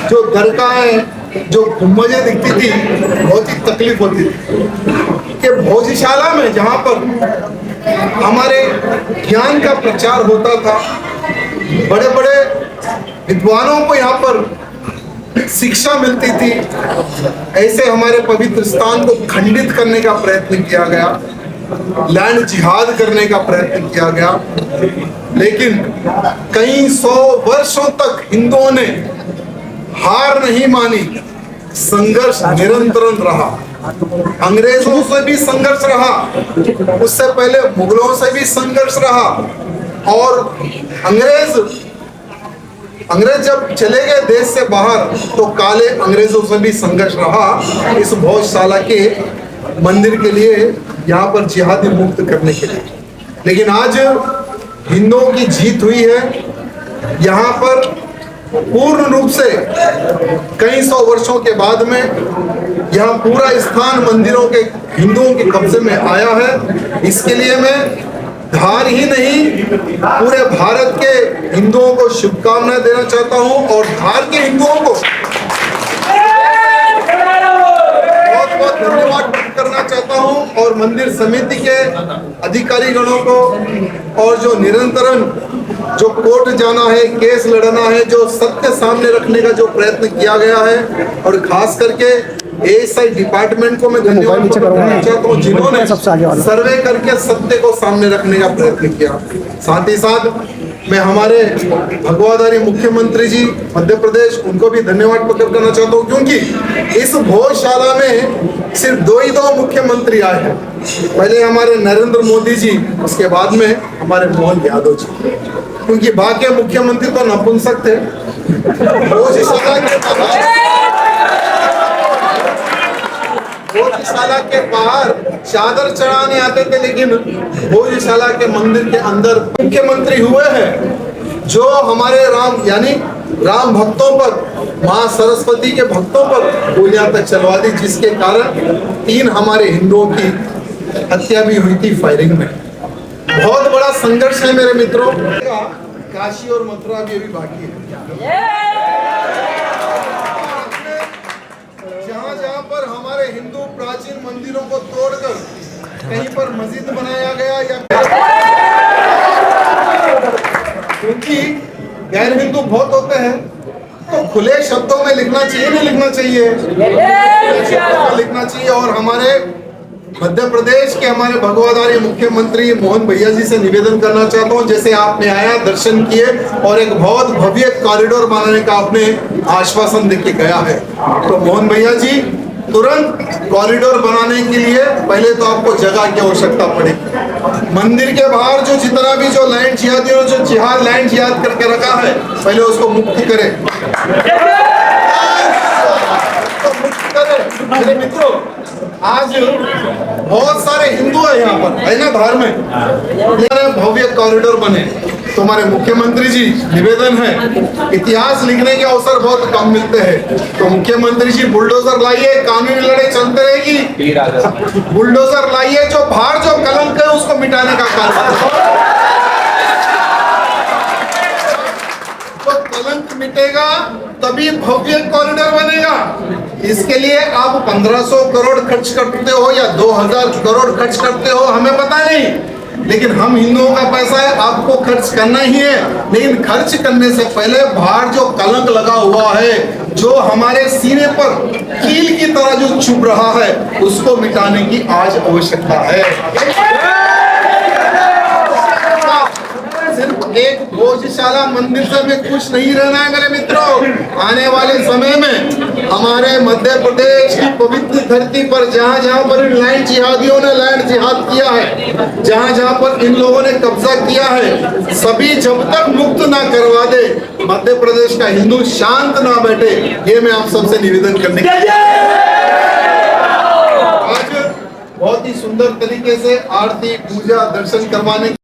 जो दरगाहें, जो गुम्बदें दिखती थी, बहुत ही तकलीफ होती थी कि भोजशाला में जहाँ पर हमारे ज्ञान का प्रचार होता था, बड़े बड़े विद्वानों को यहाँ पर शिक्षा मिलती थी, ऐसे हमारे पवित्र स्थान को खंडित करने का प्रयत्न किया गया, लैंड जिहाद करने का प्रयत्न किया गया। लेकिन कई सौ वर्षों तक हिंदुओं ने हार नहीं मानी, संघर्ष निरंतर रहा। अंग्रेजों से भी संघर्ष रहा, उससे पहले मुगलों से भी संघर्ष रहा, और अंग्रेज जब चले गए देश से बाहर तो काले अंग्रेजों से भी संघर्ष रहा इस भोजशाला के मंदिर के लिए, यहाँ पर जिहादी मुक्त करने के लिए। लेकिन आज हिंदुओं की जीत हुई है, यहाँ पर पूर्ण रूप से कई सौ वर्षों के बाद में यहाँ पूरा स्थान मंदिरों के हिंदुओं के कब्जे में आया है। इसके लिए मैं धार ही नहीं पूरे भारत के हिंदुओं को शुभकामनाएं देना चाहता हूँ, और धार के हिंदुओं को बहुत बहुत धन्यवाद करना चाहता हूँ, और मंदिर समिति के अधिकारी गणों को, और जो निरंतरन जो कोर्ट जाना है, केस लड़ना है, जो सत्य सामने रखने का जो प्रयत्न किया गया है, और खास करके एएसआई डिपार्टमेंट को मैं धन्यवाद करना चाहता हूँ जिन्होंने सर्वे करके सत्य को सामने रखने का प्रयत्न किया। साथ ही साथ मैं हमारे भगवाधारी मुख्यमंत्री जी मध्य प्रदेश, उनको भी धन्यवाद प्रकट करना चाहता हूँ, क्योंकि इस भोजशाला में सिर्फ दो मुख्यमंत्री आए हैं। पहले हमारे नरेंद्र मोदी जी, उसके बाद में हमारे मोहन यादव जी, क्योंकि बाकी मुख्यमंत्री तो नपुंसक थे। भोजशाला के बाहर चादर चढ़ाने आते थे, लेकिन भोजशाला के मंदिर के अंदर मुख्यमंत्री हुए हैं जो हमारे राम यानी राम भक्तों पर, मां सरस्वती के भक्तों पर गोलियां तक चलवा दी, जिसके कारण 3 हमारे हिंदुओं की हत्या भी हुई थी फायरिंग में। बहुत बड़ा संघर्ष है मेरे मित्रों। काशी और मथुरा भी अभी बाकी है। जहाँ पर हमारे हिंदू प्राचीन मंदिरों को तोड़कर कहीं पर मस्जिद बनाया गया, या क्योंकि गैर हिंदू बहुत होते हैं तो खुले शब्दों में लिखना चाहिए, नहीं लिखना चाहिए, लिखना चाहिए। और हमारे मध्य प्रदेश के हमारे भगवाधारी मुख्यमंत्री मोहन भैया जी से निवेदन करना चाहता हूँ, जैसे आपने आया, दर्शन किए और एक बहुत भव्य कॉरिडोर बनाने का आपने आश्वासन देके गया है, तो मोहन भैया जी तुरंत कॉरिडोर बनाने के लिए पहले तो आपको जगह की आवश्यकता पड़ेगी। मंदिर के बाहर जो जितना भी जो लैंड जिहादियों जो जिहाद लैंड जिहाद करके रखा है, पहले उसको मुक्त करें। मेरे मित्रों, आज बहुत सारे हिंदू है यहाँ पर, है ना, धार में भव्य कॉरिडोर बने, तो हमारे मुख्यमंत्री जी निवेदन है, इतिहास लिखने के अवसर बहुत कम मिलते हैं, तो मुख्यमंत्री जी बुलडोजर लाइए, कानूनी लड़ाई चलते रहेगी। बुलडोजर लाइए, जो बाहर जो कलंक है उसको मिटाने का कार्य, तो कलंक मिटेगा तभी भव्य कॉरिडोर बनेगा। इसके लिए आप 1500 करोड़ खर्च करते हो या 2000 करोड़ खर्च करते हो, हमें पता नहीं, लेकिन हम हिंदुओं का पैसा है, आपको खर्च करना ही है। लेकिन खर्च करने से पहले बाहर जो कलंक लगा हुआ है, जो हमारे सीने पर कील की तरह जो चुभ रहा है, उसको मिटाने की आज आवश्यकता है। सिर्फ एक भोजशाला मंदिर से में खुश नहीं रहना है मेरे मित्रों। आने वाले समय में हमारे मध्य प्रदेश की पवित्र धरती पर जहाँ जहाँ पर इन लैंड जिहादियों ने लैंड जिहाद किया है, जहाँ जहाँ पर इन लोगों ने कब्जा किया है, सभी जब तक मुक्त ना करवा दे, मध्य प्रदेश का हिंदू शांत ना बैठे, ये मैं आप सबसे निवेदन करने के लिए। आज बहुत ही सुंदर तरीके से आरती पूजा दर्शन करवाने